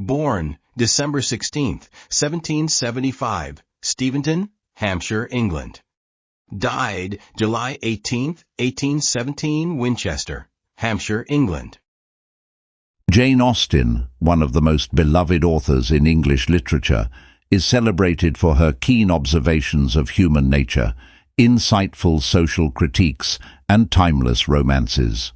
Born December 16, 1775, Steventon, Hampshire, England. Died July 18, 1817, Winchester, Hampshire, England. Jane Austen, one of the most beloved authors in English literature, is celebrated for her keen observations of human nature, insightful social critiques, and timeless romances.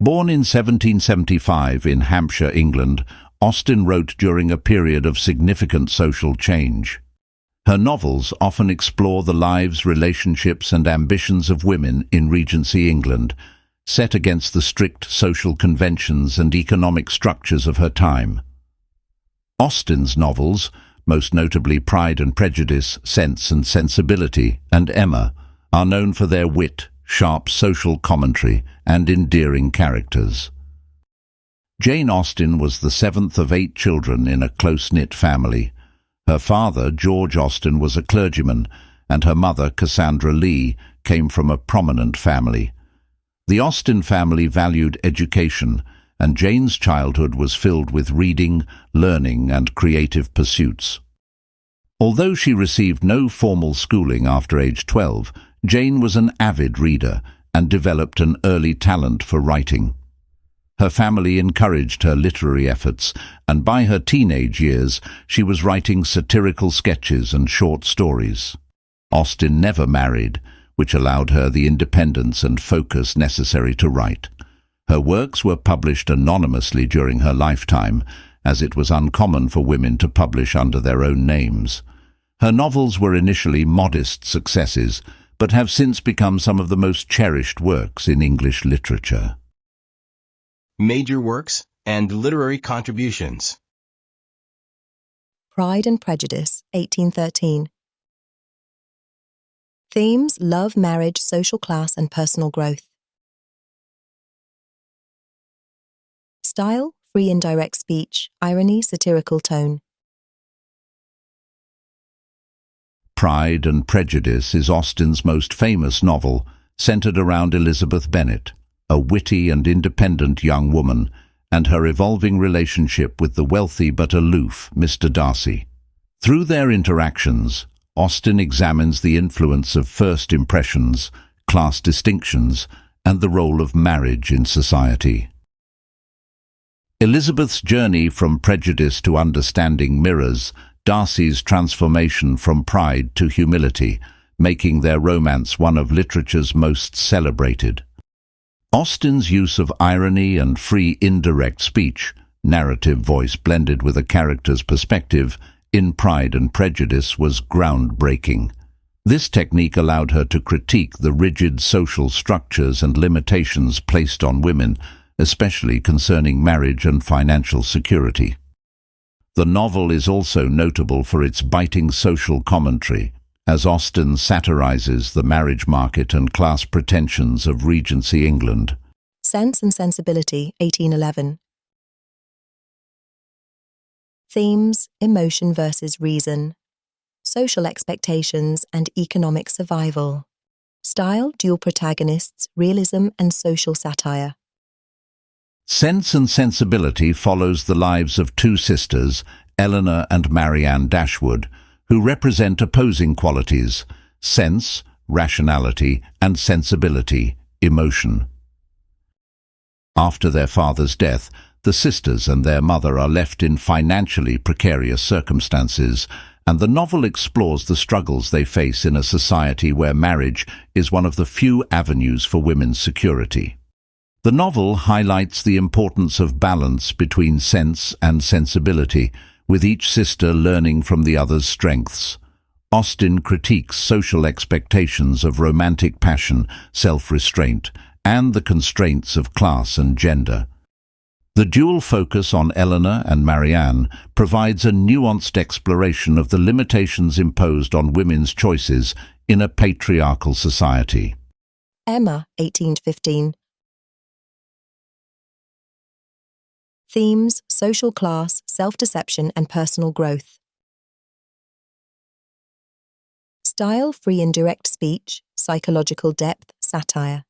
Born in 1775 in Hampshire, England, Austen wrote during a period of significant social change. Her novels often explore the lives, relationships, and ambitions of women in Regency England, set against the strict social conventions and economic structures of her time. Austen's novels, most notably Pride and Prejudice, Sense and Sensibility, and Emma, are known for their wit, sharp social commentary, and endearing characters. Jane Austen was the seventh of 8 children in a close-knit family. Her father, George Austen, was a clergyman, and her mother, Cassandra Lee, came from a prominent family. The Austen family valued education, and Jane's childhood was filled with reading, learning, and creative pursuits. Although she received no formal schooling after age 12, Jane was an avid reader and developed an early talent for writing. Her family encouraged her literary efforts, and by her teenage years she was writing satirical sketches and short stories. Austen never married, which allowed her the independence and focus necessary to write. Her works were published anonymously during her lifetime, as it was uncommon for women to publish under their own names. Her novels were initially modest successes, but have since become some of the most cherished works in English literature. Major works and literary contributions. Pride and Prejudice, 1813. Themes: love, marriage, social class, and personal growth. Style: free indirect speech, irony, satirical tone. Pride and Prejudice is Austen's most famous novel, centered around Elizabeth Bennet, a witty and independent young woman, and her evolving relationship with the wealthy but aloof Mr. Darcy. Through their interactions, Austen examines the influence of first impressions, class distinctions, and the role of marriage in society. Elizabeth's journey from prejudice to understanding mirrors Darcy's transformation from pride to humility, making their romance one of literature's most celebrated. Austen's use of irony and free indirect speech, narrative voice blended with a character's perspective, in Pride and Prejudice was groundbreaking. This technique allowed her to critique the rigid social structures and limitations placed on women, especially concerning marriage and financial security. The novel is also notable for its biting social commentary, as Austen satirizes the marriage market and class pretensions of Regency England. Sense and Sensibility, 1811. Themes: emotion versus reason, social expectations and economic survival. Style: dual protagonists, realism and social satire. Sense and Sensibility follows the lives of 2 sisters, Eleanor and Marianne Dashwood, who represent opposing qualities: sense, rationality, and sensibility, emotion. After their father's death, the sisters and their mother are left in financially precarious circumstances, and the novel explores the struggles they face in a society where marriage is one of the few avenues for women's security. The novel highlights the importance of balance between sense and sensibility, with each sister learning from the other's strengths. Austen critiques social expectations of romantic passion, self-restraint, and the constraints of class and gender. The dual focus on Eleanor and Marianne provides a nuanced exploration of the limitations imposed on women's choices in a patriarchal society. Emma, 1815. Themes: social class, self-deception and personal growth. Style: free indirect speech, psychological depth, satire.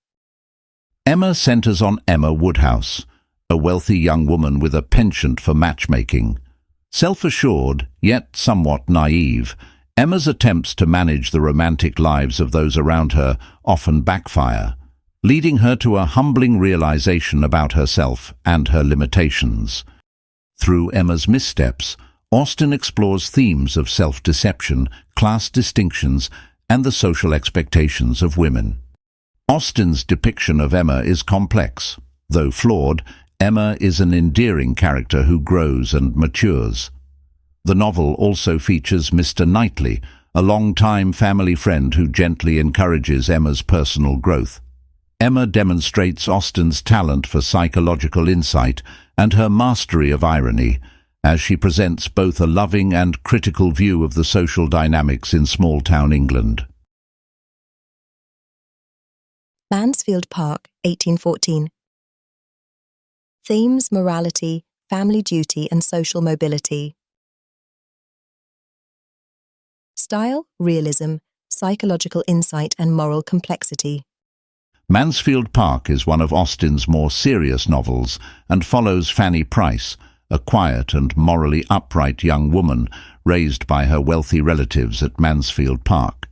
Emma centers on Emma Woodhouse, a wealthy young woman with a penchant for matchmaking. Self-assured, yet somewhat naive, Emma's attempts to manage the romantic lives of those around her often backfire, leading her to a humbling realization about herself and her limitations. Through Emma's missteps, Austen explores themes of self-deception, class distinctions, and the social expectations of women. Austen's depiction of Emma is complex. Though flawed, Emma is an endearing character who grows and matures. The novel also features Mr. Knightley, a long-time family friend who gently encourages Emma's personal growth. Emma demonstrates Austen's talent for psychological insight and her mastery of irony, as she presents both a loving and critical view of the social dynamics in small-town England. Mansfield Park, 1814. Themes: morality, family duty and social mobility. Style: realism, psychological insight and moral complexity. Mansfield Park is one of Austen's more serious novels and follows Fanny Price, a quiet and morally upright young woman raised by her wealthy relatives at Mansfield Park.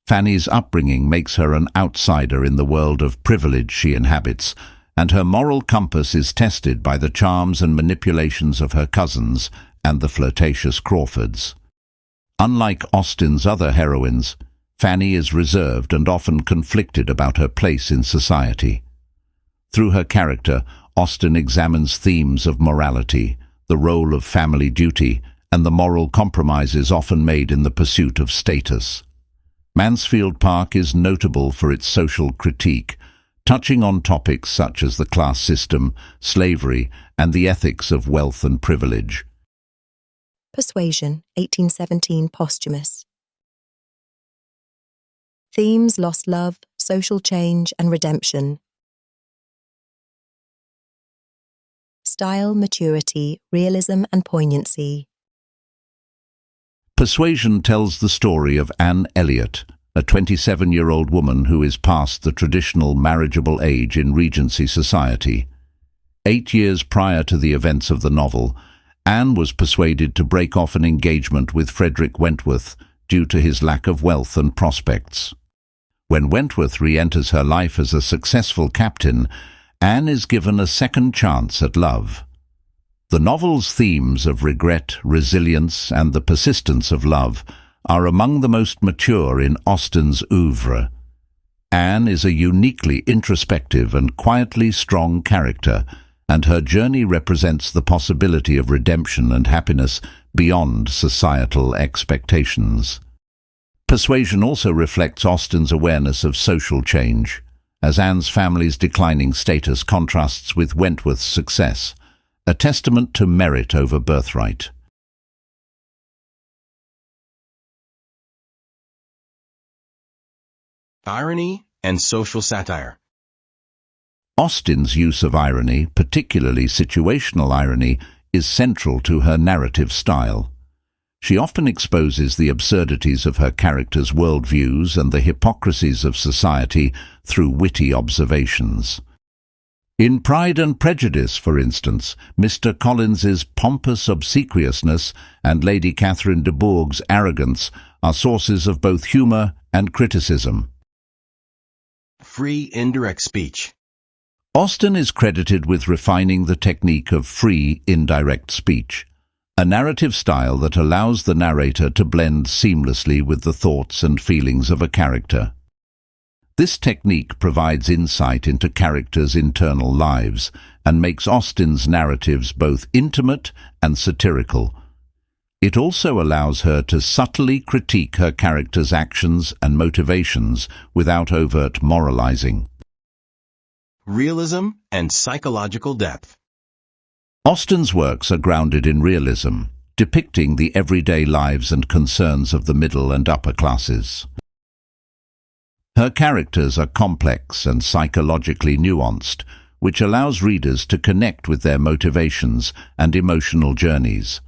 Fanny's upbringing makes her an outsider in the world of privilege she inhabits, and her moral compass is tested by the charms and manipulations of her cousins and the flirtatious Crawfords. Unlike Austen's other heroines, Fanny is reserved and often conflicted about her place in society. Through her character, Austen examines themes of morality, the role of family duty, and the moral compromises often made in the pursuit of status. Mansfield Park is notable for its social critique, touching on topics such as the class system, slavery, and the ethics of wealth and privilege. Persuasion, 1817, posthumous. Themes: lost love, social change and redemption. Style: maturity, realism and poignancy. Persuasion tells the story of Anne Elliot, a 27-year-old woman who is past the traditional marriageable age in Regency society. 8 years prior to the events of the novel, Anne was persuaded to break off an engagement with Frederick Wentworth due to his lack of wealth and prospects. When Wentworth re-enters her life as a successful captain, Anne is given a second chance at love. The novel's themes of regret, resilience, and the persistence of love are among the most mature in Austen's oeuvre. Anne is a uniquely introspective and quietly strong character, and her journey represents the possibility of redemption and happiness beyond societal expectations. Persuasion also reflects Austen's awareness of social change, as Anne's family's declining status contrasts with Wentworth's success, a testament to merit over birthright. Irony and social satire. Austen's use of irony, particularly situational irony, is central to her narrative style. She often exposes the absurdities of her characters' worldviews and the hypocrisies of society through witty observations. In Pride and Prejudice, for instance, Mr. Collins's pompous obsequiousness and Lady Catherine de Bourgh's arrogance are sources of both humour and criticism. Free indirect speech. Austen is credited with refining the technique of free indirect speech, a narrative style that allows the narrator to blend seamlessly with the thoughts and feelings of a character. This technique provides insight into characters' internal lives and makes Austen's narratives both intimate and satirical. It also allows her to subtly critique her characters' actions and motivations without overt moralizing. Realism and psychological depth. Austen's works are grounded in realism, depicting the everyday lives and concerns of the middle and upper classes. Her characters are complex and psychologically nuanced, which allows readers to connect with their motivations and emotional journeys.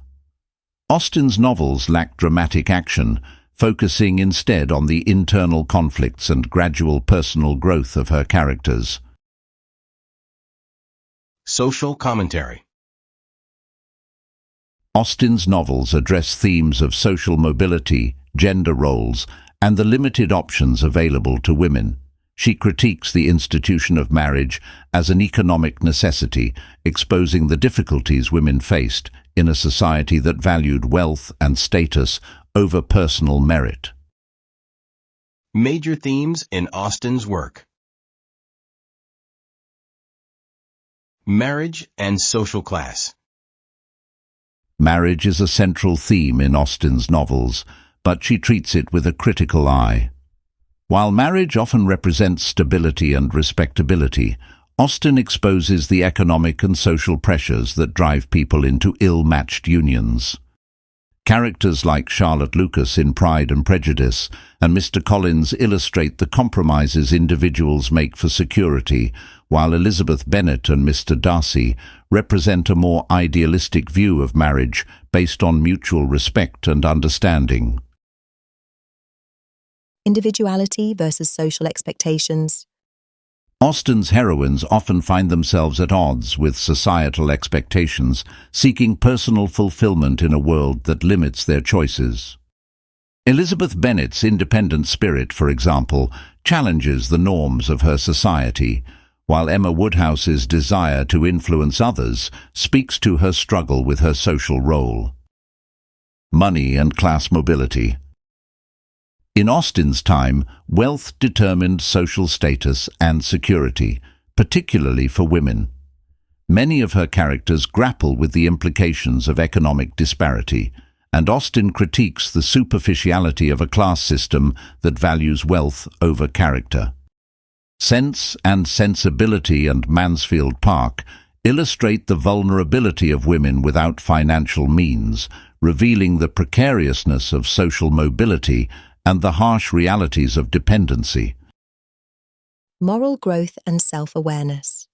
Austen's novels lack dramatic action, focusing instead on the internal conflicts and gradual personal growth of her characters. Social commentary. Austen's novels address themes of social mobility, gender roles, and the limited options available to women. She critiques the institution of marriage as an economic necessity, exposing the difficulties women faced in a society that valued wealth and status over personal merit. Major themes in Austen's work. Marriage and social class. Marriage is a central theme in Austen's novels, but she treats it with a critical eye. While marriage often represents stability and respectability, Austen exposes the economic and social pressures that drive people into ill-matched unions. Characters like Charlotte Lucas in Pride and Prejudice and Mr. Collins illustrate the compromises individuals make for security, while Elizabeth Bennet and Mr. Darcy represent a more idealistic view of marriage based on mutual respect and understanding. Individuality versus social expectations. Austen's heroines often find themselves at odds with societal expectations, seeking personal fulfillment in a world that limits their choices. Elizabeth Bennet's independent spirit, for example, challenges the norms of her society, while Emma Woodhouse's desire to influence others speaks to her struggle with her social role. Money and class mobility. In Austen's time, wealth determined social status and security, particularly for women. Many of her characters grapple with the implications of economic disparity, and Austen critiques the superficiality of a class system that values wealth over character. Sense and Sensibility and Mansfield Park illustrate the vulnerability of women without financial means, revealing the precariousness of social mobility and the harsh realities of dependency. Moral growth and self-awareness.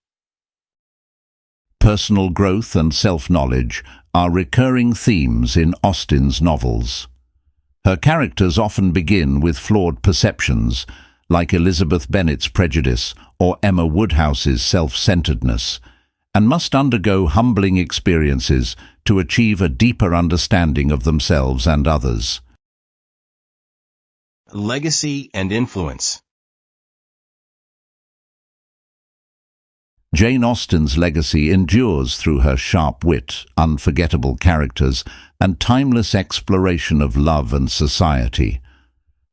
Personal growth and self-knowledge are recurring themes in Austen's novels. Her characters often begin with flawed perceptions, like Elizabeth Bennet's prejudice or Emma Woodhouse's self-centeredness, and must undergo humbling experiences to achieve a deeper understanding of themselves and others. Legacy and influence. Jane Austen's legacy endures through her sharp wit, unforgettable characters, and timeless exploration of love and society.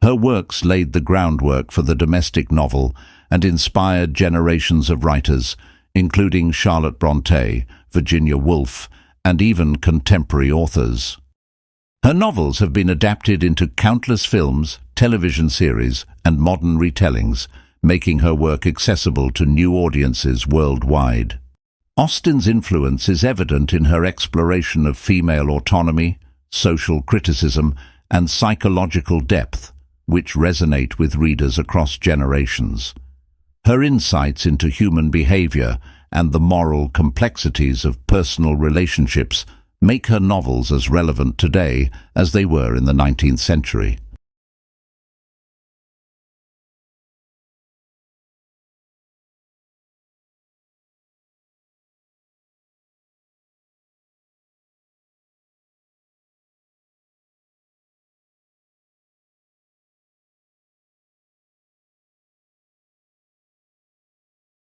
Her works laid the groundwork for the domestic novel and inspired generations of writers, including Charlotte Brontë, Virginia Woolf, and even contemporary authors. Her novels have been adapted into countless films, television series, and modern retellings, making her work accessible to new audiences worldwide. Austen's influence is evident in her exploration of female autonomy, social criticism, and psychological depth, which resonate with readers across generations. Her insights into human behavior and the moral complexities of personal relationships make her novels as relevant today as they were in the 19th century.